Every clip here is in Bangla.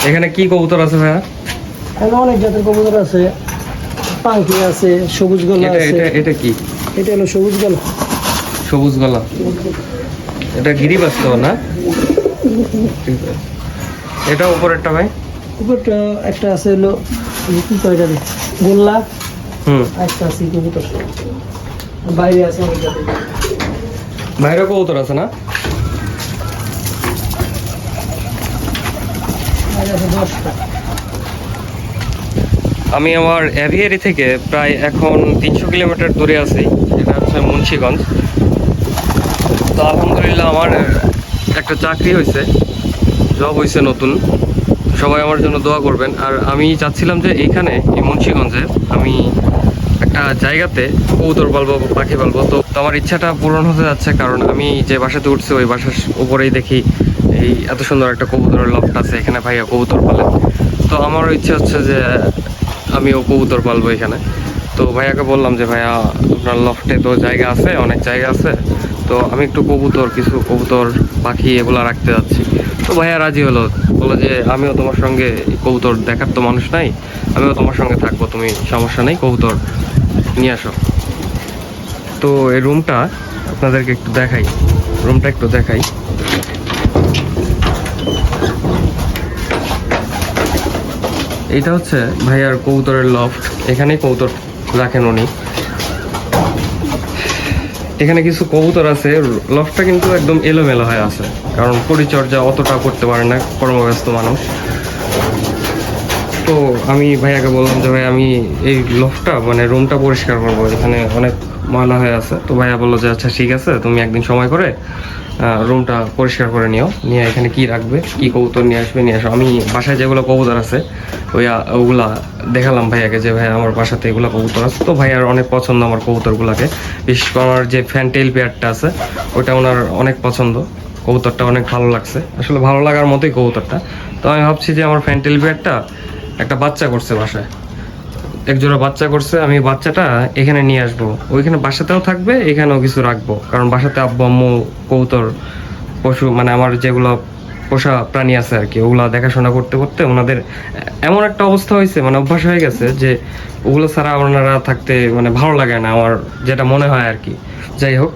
এখানে কি কবুতর আছে ভাইয়া? এখানে অনেক জাতের কবুতর আছে, পাঙ্কি আছে, সবুজ গলা আছে। এটা কি? এটা হলো সবুজ গলা। সবুজ গলা, এটা গিরিবাজ তো না? এটা উপরেরটা ভাই? উপরটা একটা আছে হলো কি কয় এটা গোল্লা, একটা আছে কবুতর। বাইরে আছে অনেক জাতের, বাইরে কবুতর আছে না? আমি আমার অ্যাভিয়ারি থেকে প্রায় এখন 300 কিলোমিটার দূরে আছি, এটা হচ্ছে মুন্সিগঞ্জ। তো আলহামদুলিল্লাহ আমার একটা চাকরি হয়েছে, জব হয়েছে নতুন। সবাই আমার জন্য দোয়া করবেন। আর আমি চাচ্ছিলাম যে এইখানে এই মুন্সিগঞ্জে আমি একটা জায়গাতে কবুতর পালবো, পাখি পালবো। তো আমার ইচ্ছাটা পূরণ হতে যাচ্ছে, কারণ আমি যে বাসাতে উঠছি ওই বাসার উপরেই দেখি এই এত সুন্দর একটা কবুতরের লফট আছে, এখানে ভাইয়া কবুতর পালেন। তো আমারও ইচ্ছে হচ্ছে যে আমিও কবুতর পালবো এখানে। তো ভাইয়াকে বললাম যে ভাইয়া আপনার লফটে তো জায়গা আছে, অনেক জায়গা আছে, তো আমি একটু কিছু কবুতর পাখি এগুলো রাখতে যাচ্ছি। তো ভাইয়া রাজি হলো, বললো যে আমিও তোমার সঙ্গে, কবুতর দেখার তো মানুষ নাই, আমিও তোমার সঙ্গে থাকবো, তুমি সমস্যা নেই, কবুতর নিয়ে আসো। তো এই রুমটা আপনাদেরকে একটু দেখাই, রুমটা একটু দেখাই। এইটা হচ্ছে ভাইয়ার কবুতরের লফট, এখানেই কবুতর রাখেন উনি। এখানে কিছু কবুতর আছে, লফটটা কিন্তু একদম এলোমেলো হয়ে আছে, কারণ পরিচর্যা অতটা করতে পারে না, কর্মব্যস্ত মানুষ। তো আমি ভাইয়াকে বললাম যে ভাই আমি এই লফটটা মানে রুমটা পরিষ্কার করবো, এখানে অনেক ময়লা হয়ে আছে। তো ভাইয়া বললো যে আচ্ছা ঠিক আছে, তুমি একদিন সময় করে রুমটা পরিষ্কার করে নিয়ে এখানে কি রাখবে, কি কবুতর নিয়ে আসবে নিয়ে আসো। আমি বাসায় যেগুলো কবুতর আছে ওগুলা দেখালাম ভাইয়াকে যে ভাইয়া আমার বাসাতে এগুলো কবুতর আছে। তো ভাইয়ার অনেক পছন্দ আমার কবুতরগুলোকে, বিশেষ করে আমার যে ফ্যান্টেল পেয়ারটা আছে ওটা ওনার অনেক পছন্দ, কবুতরটা অনেক ভালো লাগছে, আসলে ভালো লাগার মতোই কবুতরটা। তো আমি ভাবছি যে আমার ফ্যান্টেল পেয়ারটা একটা বাচ্চা করছে বাসায়, একজোড়া বাচ্চা করছে, আমি বাচ্চাটা এখানে নিয়ে আসবো, ওইখানে বাসাতেও থাকবে, এখানেও কিছু রাখবো, কারণ বাসাতে আব্বু আম্মু কবুতর পশু মানে আমার যেগুলো পোষা প্রাণী আছে আর কি, ওগুলা দেখাশোনা করতে করতে ওনাদের এমন একটা অবস্থা হয়েছে, মানে অভ্যাস হয়ে গেছে যে ওগুলো ছাড়া ওনারা থাকতে মানে ভালো লাগে না, আমার যেটা মনে হয় আর কি। যাই হোক,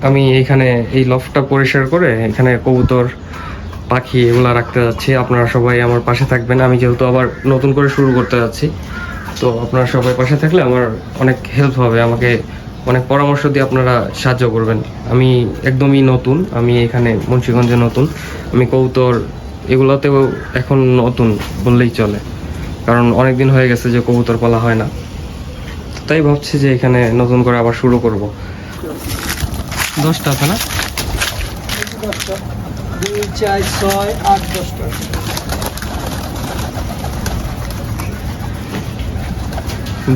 আমি এইখানে এই লফটটা পরিষ্কার করে এখানে কবুতর পাখি এগুলা রাখতে যাচ্ছি। আপনারা সবাই আমার পাশে থাকবেন, আমি যেহেতু আবার নতুন করে শুরু করতে যাচ্ছি, তো আপনারা সবাই পাশে থাকলে আমার অনেক হেল্প হবে, আমাকে অনেক পরামর্শ দিয়ে আপনারা সাহায্য করবেন। আমি একদমই নতুন, আমি এখানে মুন্সিগঞ্জে নতুন, আমি কবুতর এগুলোতেও এখন নতুন বললেই চলে, কারণ অনেক দিন হয়ে গেছে যে কবুতর পালা হয় না। তাই ভাবছি যে এখানে নতুন করে আবার শুরু করব। 10টা আছে না? 2, 4, 6, 8, 10টা।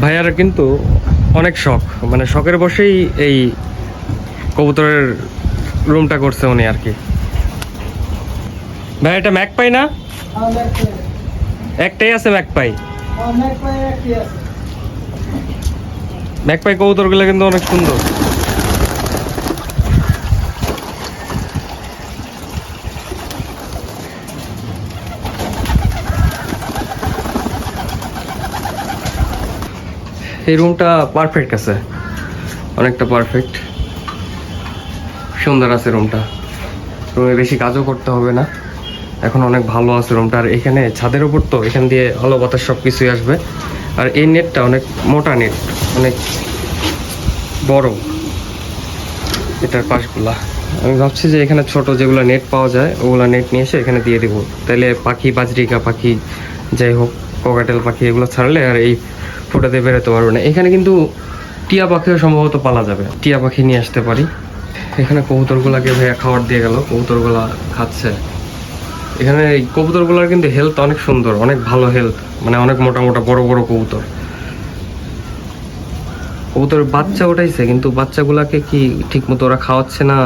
ভাইয়ারা কিন্তু অনেক শখ, মানে শখের বসেই এই কবুতরের রুমটা করছে উনি আর কি। ভাই এটা ম্যাকপাই না? একটাই আছে ম্যাকপাই। ম্যাকপাই কবুতরগুলো কিন্তু অনেক সুন্দর। এই রুমটা পারফেক্ট আছে, অনেকটা পারফেক্ট, সুন্দর আছে রুমটা। রুমে বেশি কাজও করতে হবে না, এখন অনেক ভালো আছে রুমটা। আর এখানে ছাদের উপর তো, এখান দিয়ে আলো বাতাস সব কিছুই আসবে। আর এই নেটটা অনেক মোটা নেট, অনেক বড় এটার পাশগুলা। আমি ভাবছি যে এখানে ছোট যেগুলো নেট পাওয়া যায় ওগুলো নেট নিয়ে এসে এখানে দিয়ে দিব, তাহলে পাখি, বাজরিকা পাখি, যাই হোক ককাটেল পাখি এগুলো ছাড়লে আর এই ফুটাতে বেরোতে পারবে না। এখানে কিন্তু টিয়া পাখিও সম্ভবত পালা যাবে, টিয়া পাখি নিয়ে আসতে পারি। এখানে কবুতরগুলাকে ভাইয়া খাবার দিয়ে গেল, কবুতরগুলা খাচ্ছে। এখানে এই কবুতরগুলার কিন্তু হেলথ অনেক সুন্দর, অনেক ভালো হেলথ, মানে অনেক মোটা মোটা বড় বড় কবুতর। কবুতরের বাচ্চা উঠাইছে, কিন্তু বাচ্চাগুলাকে কি ঠিক মতো ওরা খাওয়াচ্ছে না,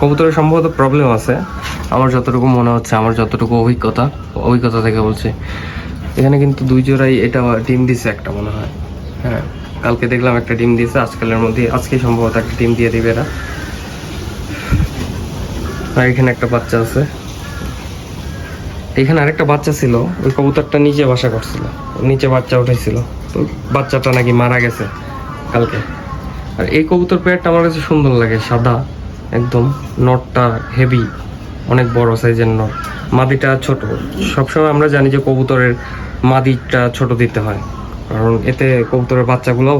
কবুতরের সম্ভবত প্রবলেম আছে আমার যতটুকু মনে হচ্ছে, আমার যতটুকু অভিজ্ঞতা থেকে বলছি। এখানে কিন্তু 2 জোড়াই এটা ডিম দিছে একটা মনে হয়, হ্যাঁ কালকে দেখলাম একটা ডিম দিয়েছে, আজকালের মধ্যে আজকে সম্ভবত একটা ডিম দিয়ে দিবে এরা। আর এখানে একটা বাচ্চা আছে, এখানে আরেকটা বাচ্চা ছিল, ওই কবুতরটা নিচে বাসা করছিল, নিচে বাচ্চা উঠেছিল, তো বাচ্চাটা নাকি মারা গেছে কালকে। আর এই কবুতর পেয়ারটা আমার কাছে সুন্দর লাগে, সাদা একদম, নটটা হেভি, অনেক বড় সাইজের নট, মাদিটা ছোট। সবসময় আমরা জানি যে কবুতরের মাদিটা ছোট দিতে হয়, কারণ এতে কবুতরের বাচ্চাগুলোও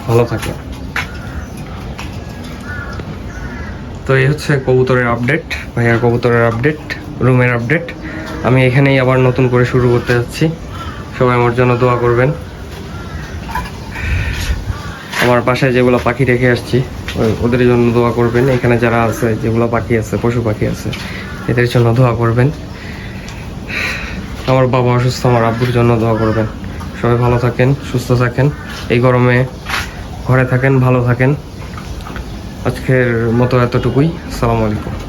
ভালো থাকে। তো এই হচ্ছে কবুতরের আপডেট, ভাইয়ার কবুতরের আপডেট, রুমের আপডেট। আমি এখানেই আবার নতুন করে শুরু করতে যাচ্ছি, সবাই আমার জন্য দোয়া করবেন। আমার বাসায় যেগুলো পাখি রেখে আসছি ওদের জন্য দোয়া করবেন। এখানে যারা আছে, যেগুলো পাখি আছে, পশু পাখি আছে, এদের জন্য দোয়া করবেন। আমার বাবা অসুস্থ, আমার আব্বুর জন্য দোয়া করবেন। সবাই ভালো থাকেন, সুস্থ থাকেন, এই গরমে ঘরে থাকেন, ভালো থাকেন। আজকের মতো এতটুকুই। আসসালামু আলাইকুম।